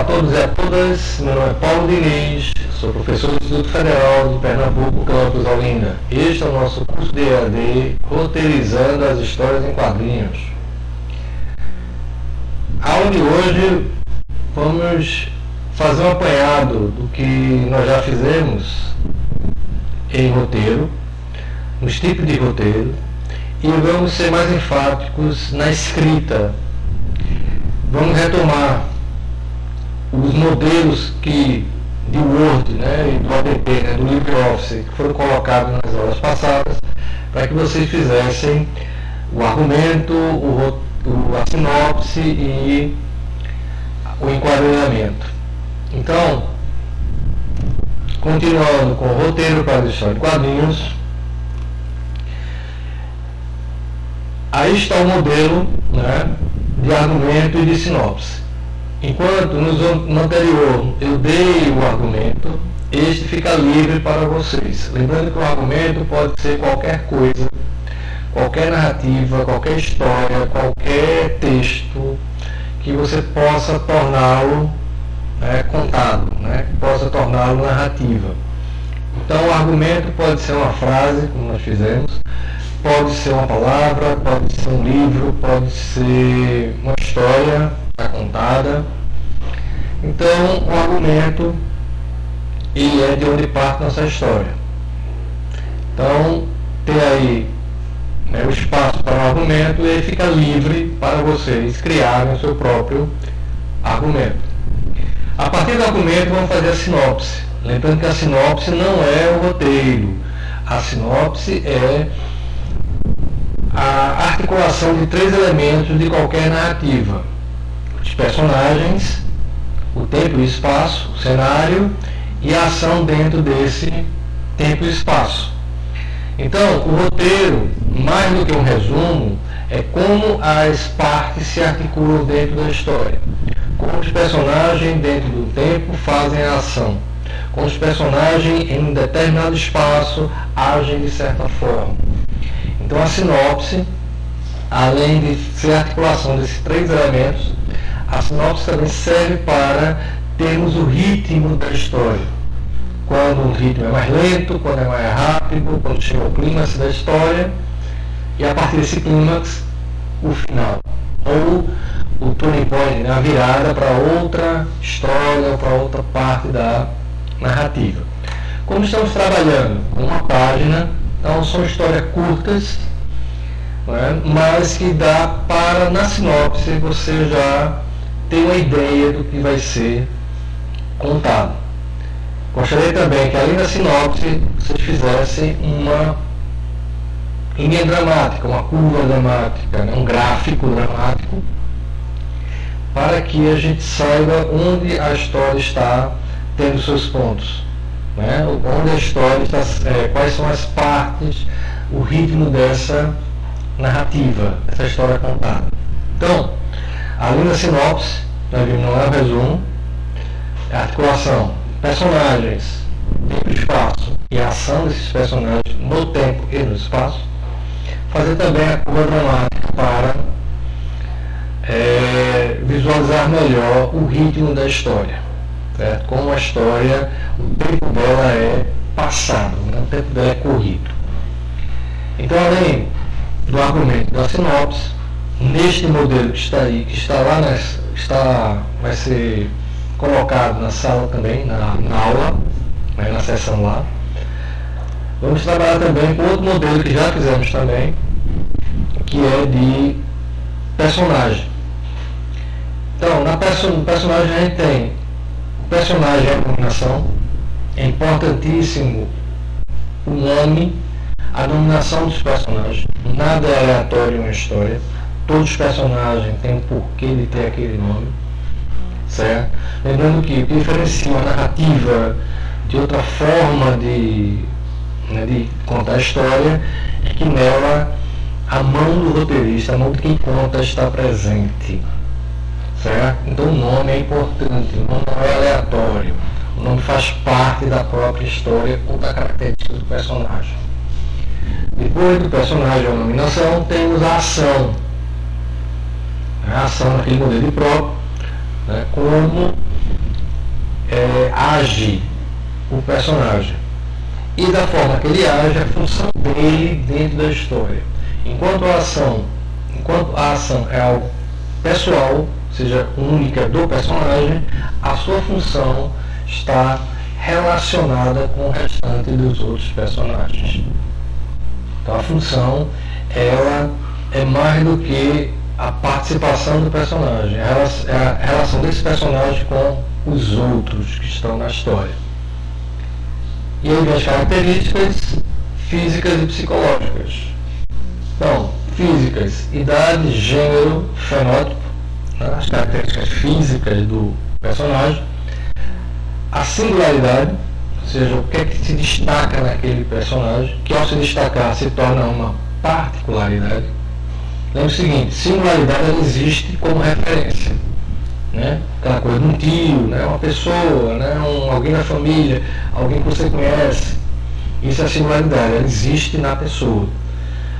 a todos e a todas, meu nome é Paulo Diniz, sou professor do Instituto Federal de Pernambuco, campus Olinda. Este é o nosso curso de EAD, Roteirizando as Histórias em Quadrinhos. A aula de hoje, vamos fazer um apanhado do que nós já fizemos em roteiro, nos tipos de roteiro, e vamos ser mais enfáticos na escrita. Vamos retomar os modelos de Word, e do ADP, do LibreOffice, que foram colocados nas aulas passadas, para que vocês fizessem o argumento, a sinopse e o enquadramento. Então, continuando com o roteiro para a história de quadrinhos, aí está o modelo de argumento e de sinopse. Enquanto no anterior eu dei o argumento, este fica livre para vocês. Lembrando que o argumento pode ser qualquer coisa, qualquer narrativa, qualquer história, qualquer texto que você possa torná-lo contado, que possa torná-lo narrativa. Então o argumento pode ser uma frase, como nós fizemos, pode ser uma palavra, pode ser um livro, pode ser uma história contada. Então o argumento ele é de onde parte nossa história. Então tem aí o espaço para o argumento e ele fica livre para vocês criarem o seu próprio argumento. A partir do argumento vamos fazer a sinopse. Lembrando que a sinopse não é o roteiro. A sinopse é a articulação de 3 elementos de qualquer narrativa: os personagens, o tempo e o espaço, o cenário e a ação dentro desse tempo e espaço. Então, o roteiro, mais do que um resumo, é como as partes se articulam dentro da história, como os personagens dentro do tempo fazem a ação, como os personagens em um determinado espaço agem de certa forma. Então a sinopse, além de ser a articulação desses 3 elementos, a sinopse também serve para termos o ritmo da história. Quando o ritmo é mais lento, quando é mais rápido, quando chega o clímax da história, e a partir desse clímax, o final. Ou o turning point, a virada para outra história, para outra parte da narrativa. Como estamos trabalhando com uma página, então são histórias curtas, mas que dá para, na sinopse, você já ter uma ideia do que vai ser contado. Gostaria também que, além da sinopse, vocês fizessem uma linha dramática, uma curva dramática, um gráfico dramático, para que a gente saiba onde a história está tendo seus pontos. Onde a história está, quais são as partes, o ritmo dessa narrativa, dessa história contada. Então, além da sinopse, nós vimos, não é o resumo, é a articulação, personagens, tempo e espaço e a ação desses personagens no tempo e no espaço. Fazer também a curva dramática para visualizar melhor o ritmo da história. Certo? Como a história, o tempo dela é passado, o tempo dela é corrido. Então, além do argumento da sinopse, neste modelo que está aí, que está lá, vai ser colocado na sala também, na aula, na sessão lá, vamos trabalhar também com outro modelo que já fizemos também, que é de personagem. Então, no personagem a gente tem o personagem, a nominação, é importantíssimo o nome, a nominação dos personagens. Nada é aleatório em uma história. Todos os personagens têm um porquê de ter aquele nome. Certo? Lembrando que o que diferencia uma narrativa de outra forma de contar a história é que nela a mão do roteirista, a mão de quem conta está presente. Certo? Então o nome é importante, o nome não é aleatório. O nome faz parte da própria história ou da característica do personagem. Depois do personagem ou nominação, temos a ação. A ação naquele modelo próprio, como age o personagem. E da forma que ele age, a função dele dentro da história. Enquanto a ação é algo pessoal, ou seja, única do personagem, a sua função está relacionada com o restante dos outros personagens. Então a função, ela é mais do que a participação do personagem, é a relação desse personagem com os outros que estão na história. E aí vem as características físicas e psicológicas. Então, físicas, idade, gênero, fenótipo, né, as características físicas do personagem, a singularidade, ou seja, o que é que se destaca naquele personagem, que ao se destacar se torna uma particularidade. Lembre o seguinte, singularidade ela existe como referência, né? Aquela coisa de um tio, né? Uma pessoa, né? Alguém da família, alguém que você conhece. Isso é a singularidade, ela existe na pessoa.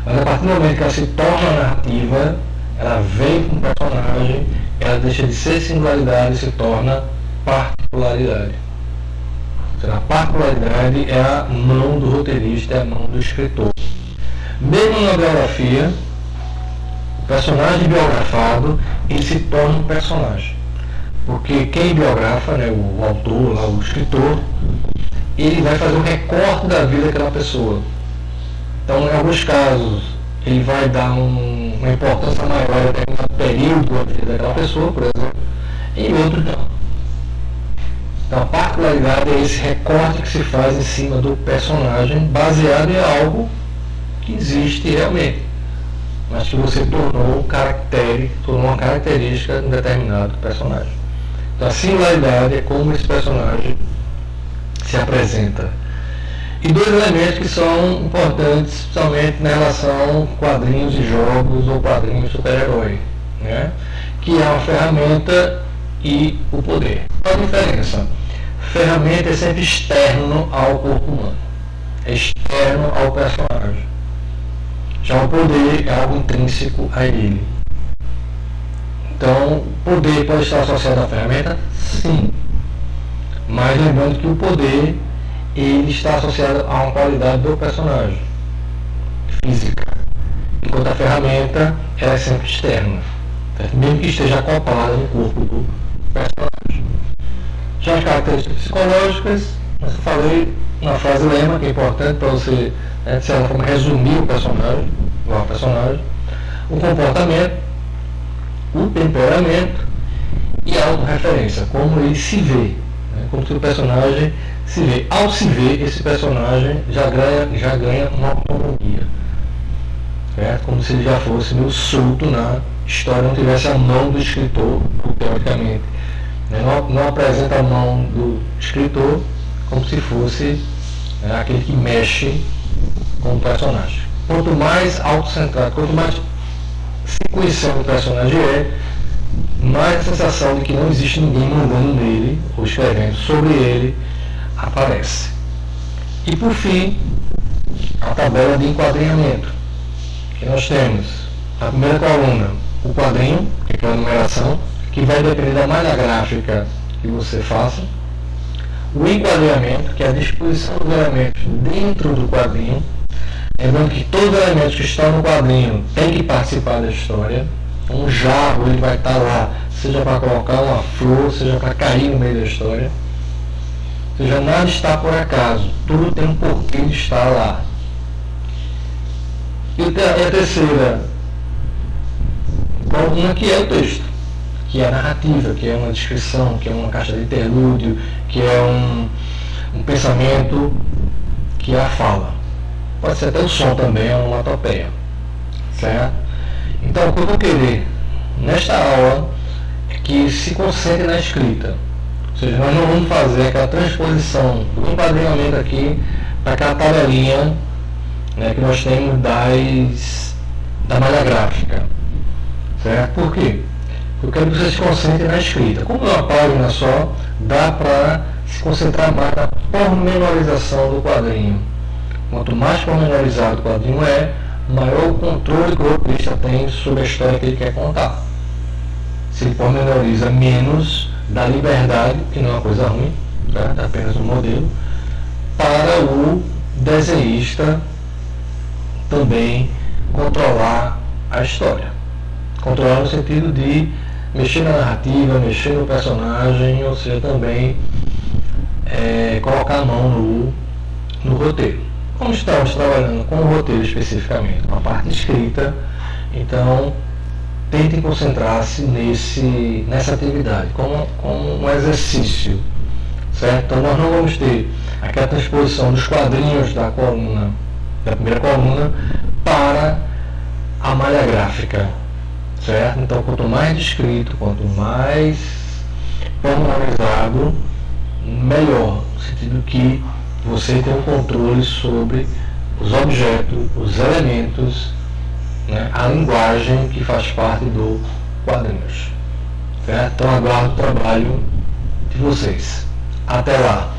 Mas a partir do momento que ela se torna narrativa, ela vem com o personagem, ela deixa de ser singularidade e se torna particularidade. A particularidade é a mão do roteirista, é a mão do escritor. Mesmo na biografia, o personagem biografado, ele se torna um personagem. Porque quem biografa, né, o autor, lá, o escritor, ele vai fazer um recorte da vida daquela pessoa. Então, em alguns casos, ele vai dar uma importância maior a determinado período da vida daquela pessoa, por exemplo, e em outros não. Então, a particularidade é esse recorte que se faz em cima do personagem, baseado em algo que existe realmente, mas que você tornou uma característica de um determinado personagem. Então, a singularidade é como esse personagem se apresenta. E dois elementos que são importantes, especialmente na relação quadrinhos e jogos ou quadrinhos super-herói, né? Que é uma ferramenta e o poder. Qual a diferença? Ferramenta é sempre externo ao corpo humano, é externo ao personagem. Já o poder é algo intrínseco a ele. Então, o poder pode estar associado à ferramenta? Sim. Mas lembrando que o poder, ele está associado a uma qualidade do personagem, física. Enquanto a ferramenta, ela é sempre externa, mesmo que esteja acoplada no corpo do personagem. Já as características psicológicas, eu falei na frase lema, que é importante para você, né, de certa forma, resumir o personagem, o comportamento, o temperamento e a autorreferência, como ele se vê, né, como se o personagem se vê. Ao se ver, esse personagem já ganha uma autonomia, certo? Como se ele já fosse meio solto na história, não tivesse a mão do escritor, teoricamente. Não apresenta a mão do escritor como se fosse aquele que mexe com o personagem. Quanto mais autocentrado, quanto mais se conhecendo o personagem mais a sensação de que não existe ninguém mandando nele ou escrevendo sobre ele aparece. E por fim, a tabela de enquadrinhamento, que nós temos na primeira coluna o quadrinho, que é a numeração, que vai depender da malha gráfica que você faça. O enquadramento, que é a disposição dos elementos dentro do quadrinho. Lembrando que todos os elementos que estão no quadrinho têm que participar da história. Um jarro, ele vai estar lá, seja para colocar uma flor, seja para cair no meio da história. Ou seja, nada está por acaso, tudo tem um porquê de estar lá. E a terceira coluna, que é o texto, que é a narrativa, que é uma descrição, que é uma caixa de interlúdio, que é um pensamento, que é a fala. Pode ser até o som também, é uma onomatopeia, certo? Então, o que eu vou querer nesta aula é que se concentre na escrita. Ou seja, nós não vamos fazer aquela transposição do enquadrinhamento aqui para aquela tabelinha, né, que nós temos da malha gráfica, certo? Por quê? Eu quero que você se concentre na escrita. Como é uma página só, dá para se concentrar mais na pormenorização do quadrinho. Quanto mais pormenorizado o quadrinho é, maior o controle que o roteirista tem sobre a história que ele quer contar. Se ele pormenoriza menos, da liberdade, que não é uma coisa ruim, certo? É apenas um modelo, para o desenhista também controlar a história. Controlar no sentido de mexer na narrativa, mexer no personagem, ou seja, também colocar a mão no roteiro. Como estamos trabalhando com o roteiro especificamente, com a parte escrita, então tentem concentrar-se nessa atividade, como um exercício, certo? Então nós não vamos ter aquela transposição dos quadrinhos da primeira coluna, para a malha gráfica, certo? Então quanto mais descrito, quanto mais pormenorizado, melhor, no sentido que você tem um controle sobre os objetos, os elementos, né, a linguagem que faz parte do quadrinhos. Certo? Então aguardo o trabalho de vocês. Até lá!